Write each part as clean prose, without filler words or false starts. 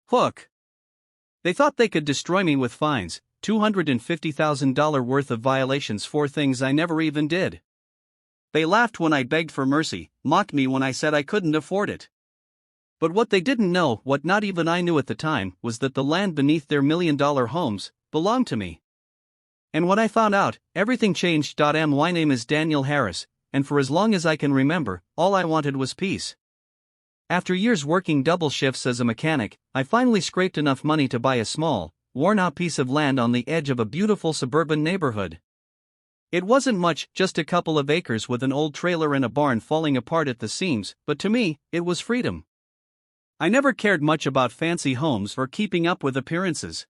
Hook. They thought they could destroy me with fines, $250,000 worth of violations for things I never even did. They laughed when I begged for mercy, mocked me when I said I couldn't afford it. But what they didn't know, what not even I knew at the time, was that the land beneath their million-dollar homes belonged to me. And when I found out, everything changed. My name is Daniel Harris, and for as long as I can remember, all I wanted was peace. After years working double shifts as a mechanic, I finally scraped enough money to buy a small, worn-out piece of land on the edge of a beautiful suburban neighborhood. It wasn't much, just a couple of acres with an old trailer and a barn falling apart at the seams, but to me, it was freedom. I never cared much about fancy homes or keeping up with appearances.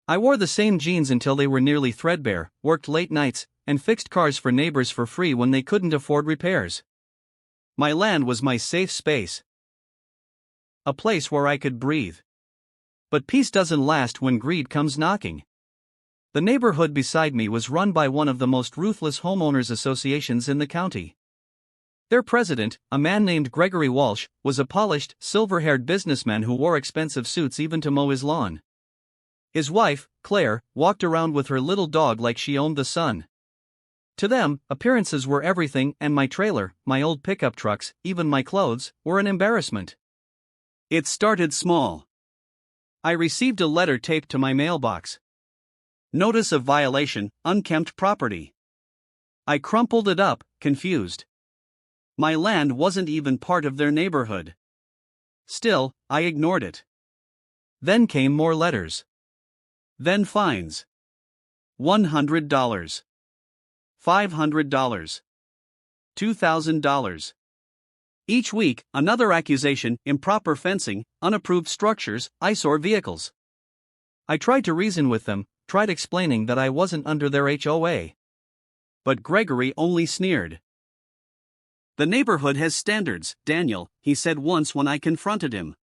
I wore the same jeans until they were nearly threadbare, worked late nights, and fixed cars for neighbors for free when they couldn't afford repairs. My land was my safe space. A place where I could breathe. But peace doesn't last when greed comes knocking. The neighborhood beside me was run by one of the most ruthless homeowners associations in the county. Their president, a man named Gregory Walsh, was a polished, silver-haired businessman who wore expensive suits even to mow his lawn. His wife, Claire, walked around with her little dog like she owned the sun. To them, appearances were everything, and my trailer, my old pickup trucks, even my clothes, were an embarrassment. It started small. I received a letter taped to my mailbox. Notice of violation, unkempt property. I crumpled it up, confused. My land wasn't even part of their neighborhood. Still, I ignored it. Then came more letters. Then fines. $100. $500. $2,000. Each week, another accusation: improper fencing, unapproved structures, eyesore vehicles. I tried to reason with them, tried explaining that I wasn't under their HOA. But Gregory only sneered. "The neighborhood has standards, Daniel," he said once when I confronted him.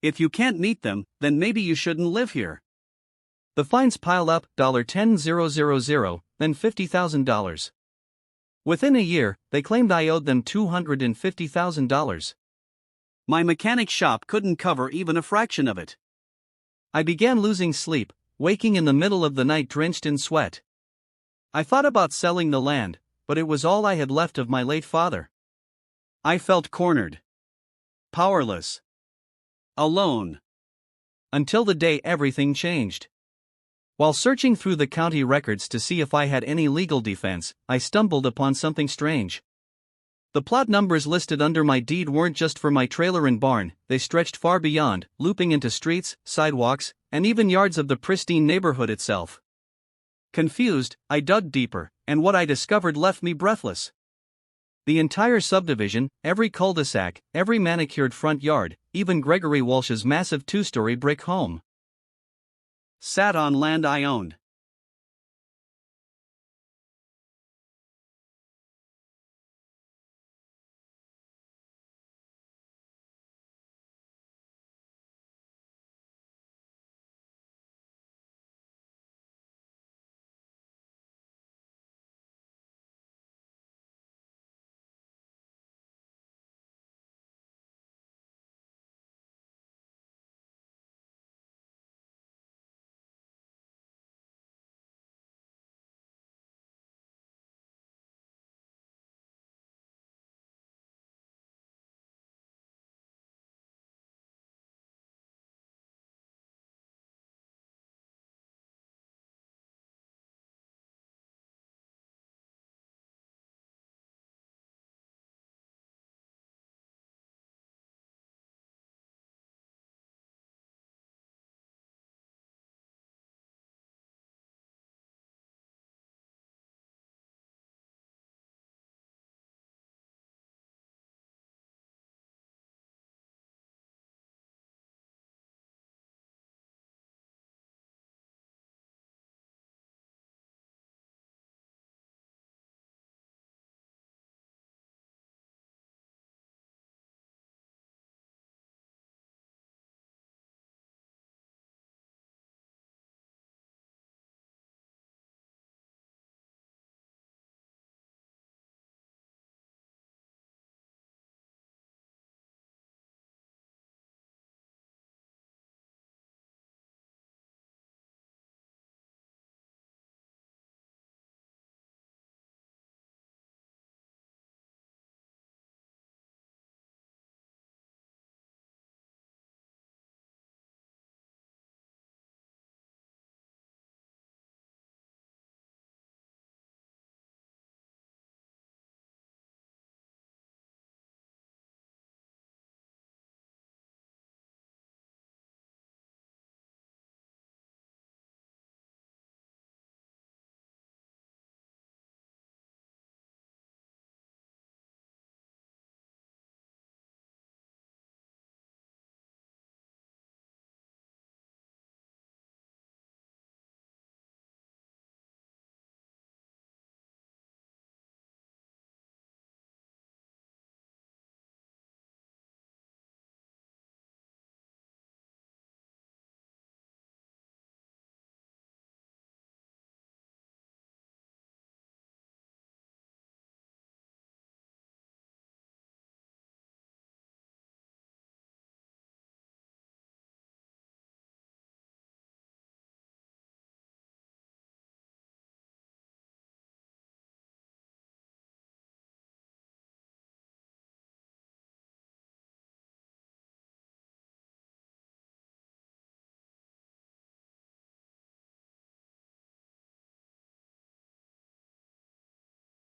"If you can't meet them, then maybe you shouldn't live here." The fines piled up, $10,000, then $50,000. Within a year, they claimed I owed them $250,000. My mechanic shop couldn't cover even a fraction of it. I began losing sleep, waking in the middle of the night drenched in sweat. I thought about selling the land, but it was all I had left of my late father. I felt cornered. Powerless. Alone. Until the day everything changed. While searching through the county records to see if I had any legal defense, I stumbled upon something strange. The plot numbers listed under my deed weren't just for my trailer and barn, they stretched far beyond, looping into streets, sidewalks, and even yards of the pristine neighborhood itself. Confused, I dug deeper, and what I discovered left me breathless. The entire subdivision, every cul-de-sac, every manicured front yard, even Gregory Walsh's massive two-story brick home, sat on land I owned.